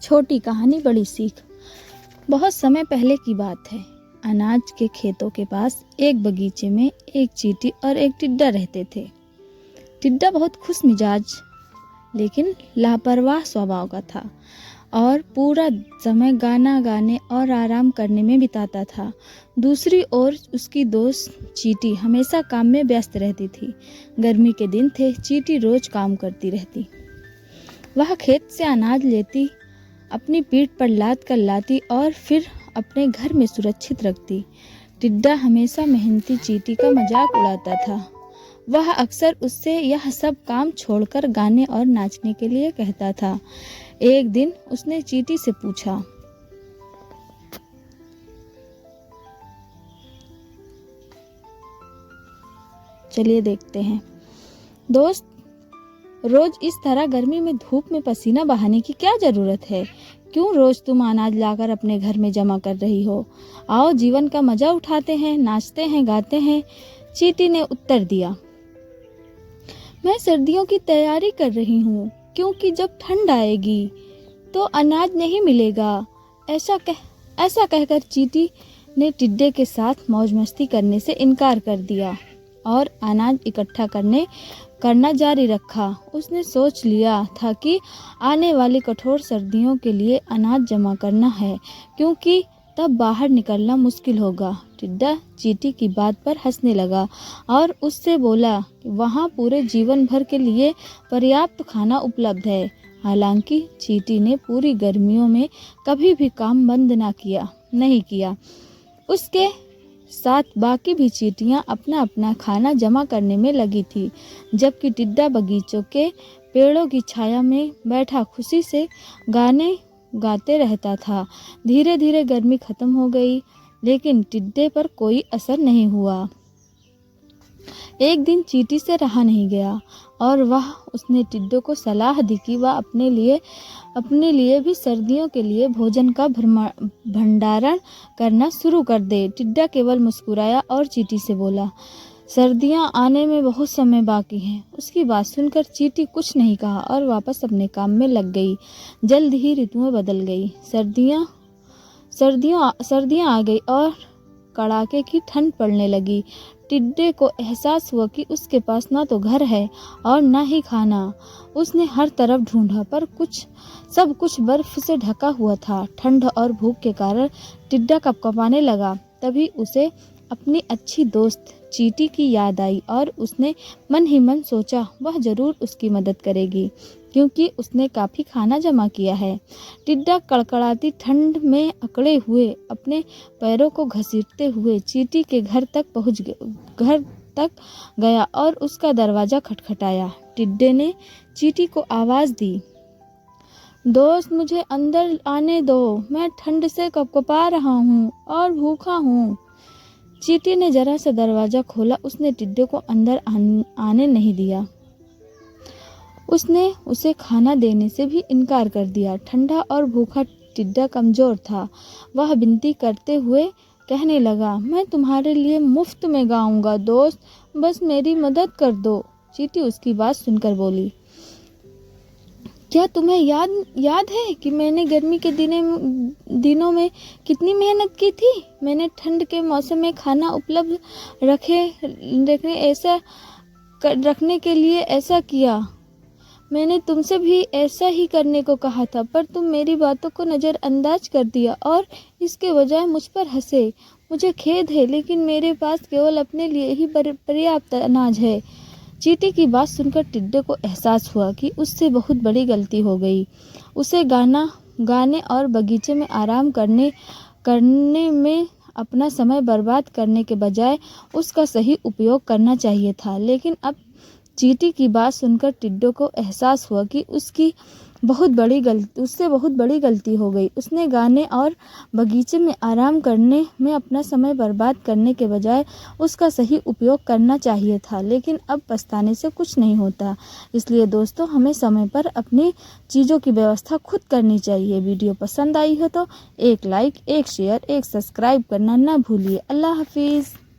छोटी कहानी बड़ी सीख। बहुत समय पहले की बात है। अनाज के खेतों के पास एक बगीचे में एक चींटी और एक टिड्डा रहते थे। टिड्डा बहुत खुश मिजाज लेकिन लापरवाह स्वभाव का था और पूरा समय गाना गाने और आराम करने में बिताता था। दूसरी ओर उसकी दोस्त चींटी हमेशा काम में व्यस्त रहती थी। गर्मी के दिन थे, चींटी रोज काम करती रहती। वह खेत से अनाज लेती, अपनी पीठ पर लाद कर लाती और फिर अपने घर में सुरक्षित रखती। टिड्डा हमेशा मेहनती चींटी का मजाक उड़ाता था। वह अक्सर उससे यह सब काम छोड़कर गाने और नाचने के लिए कहता था। एक दिन उसने चींटी से पूछा, चलिए देखते हैं। दोस्त, रोज इस तरह गर्मी में धूप में पसीना बहाने की क्या जरूरत है? क्यों रोज तुम अनाज लाकर अपने घर में जमा कर रही हो? आओ जीवन का मजा उठाते हैं, नाचते हैं, गाते हैं। चींटी ने उत्तर दिया, मैं सर्दियों की तैयारी कर रही हूँ, क्योंकि जब ठंड आएगी तो अनाज नहीं मिलेगा। ऐसा कहकर चींटी ने टिड्डे के साथ मौज मस्ती करने से इनकार कर दिया और अनाज इकट्ठा करना जारी रखा। उसने सोच लिया था कि आने वाली कठोर सर्दियों के लिए अनाज जमा करना है, क्योंकि तब बाहर निकलना मुश्किल होगा। टिड्डा चींटी की बात पर हंसने लगा और उससे बोला कि वहाँ पूरे जीवन भर के लिए पर्याप्त खाना उपलब्ध है। हालांकि चींटी ने पूरी गर्मियों में कभी भी काम बंद नहीं किया। उसके साथ बाकी भी चींटियां अपना अपना खाना जमा करने में लगी थी, जबकि टिड्डा बगीचों के पेड़ों की छाया में बैठा खुशी से गाने गाते रहता था। धीरे धीरे गर्मी खत्म हो गई, लेकिन टिड्डे पर कोई असर नहीं हुआ। एक दिन चींटी से रहा नहीं गया और उसने टिड्डे को सलाह दी कि वह अपने लिए भी सर्दियों के लिए भोजन का भंडारण करना शुरू कर दे। टिड्डा केवल मुस्कुराया और चींटी से बोला, सर्दियां आने में बहुत समय बाकी है। उसकी बात सुनकर चींटी कुछ नहीं कहा और वापस अपने काम में लग गई। जल्द ही ऋतुएं बदल गई। सर्दियां आ गई और कड़ाके की ठंड पड़ने लगी। टिड्डे को एहसास हुआ कि उसके पास ना तो घर है और ना ही खाना। उसने हर तरफ ढूंढा, पर सब कुछ बर्फ से ढका हुआ था। ठंड और भूख के कारण टिड्डा कपकपाने लगा। तभी उसे अपनी अच्छी दोस्त चींटी की याद आई और उसने मन ही मन सोचा वह जरूर उसकी मदद करेगी, क्योंकि उसने काफी खाना जमा किया है। टिड्डा कड़कड़ाती ठंड में अकड़े हुए अपने पैरों को घसीटते हुए चींटी के घर तक गया और उसका दरवाजा खटखटाया। टिड्डे ने चींटी को आवाज दी, दोस्त, मुझे अंदर आने दो, मैं ठंड से कपकपा रहा हूँ और भूखा हूँ। चींटी ने जरा सा दरवाजा खोला। उसने टिड्डे को अंदर आने नहीं दिया। उसने उसे खाना देने से भी इनकार कर दिया। ठंडा और भूखा टिड्डा कमजोर था। वह विनती करते हुए कहने लगा, मैं तुम्हारे लिए मुफ्त में गाऊंगा दोस्त, बस मेरी मदद कर दो। चींटी उसकी बात सुनकर बोली, क्या तुम्हें याद है कि मैंने गर्मी के दिनों में कितनी मेहनत की थी? मैंने ठंड के मौसम में खाना उपलब्ध रखने के लिए ऐसा किया। मैंने तुमसे भी ऐसा ही करने को कहा था, पर तुम मेरी बातों को नज़रअंदाज कर दिया और इसके बजाय मुझ पर हंसे। मुझे खेद है, लेकिन मेरे पास केवल अपने लिए ही पर्याप्त अनाज है। चींटी की बात सुनकर टिड्डे को एहसास हुआ कि उससे बहुत बड़ी गलती हो गई। उसे गाने और बगीचे में आराम करने में अपना समय बर्बाद करने के बजाय उसका सही उपयोग करना चाहिए था। लेकिन अब चींटी की बात सुनकर टिड्डे को एहसास हुआ कि उससे बहुत बड़ी गलती हो गई। उसने गाने और बगीचे में आराम करने में अपना समय बर्बाद करने के बजाय उसका सही उपयोग करना चाहिए था। लेकिन अब पछताने से कुछ नहीं होता। इसलिए दोस्तों, हमें समय पर अपनी चीज़ों की व्यवस्था खुद करनी चाहिए। वीडियो पसंद आई हो तो एक लाइक, एक शेयर, एक सब्सक्राइब करना ना भूलिए। अल्लाह हाफिज़।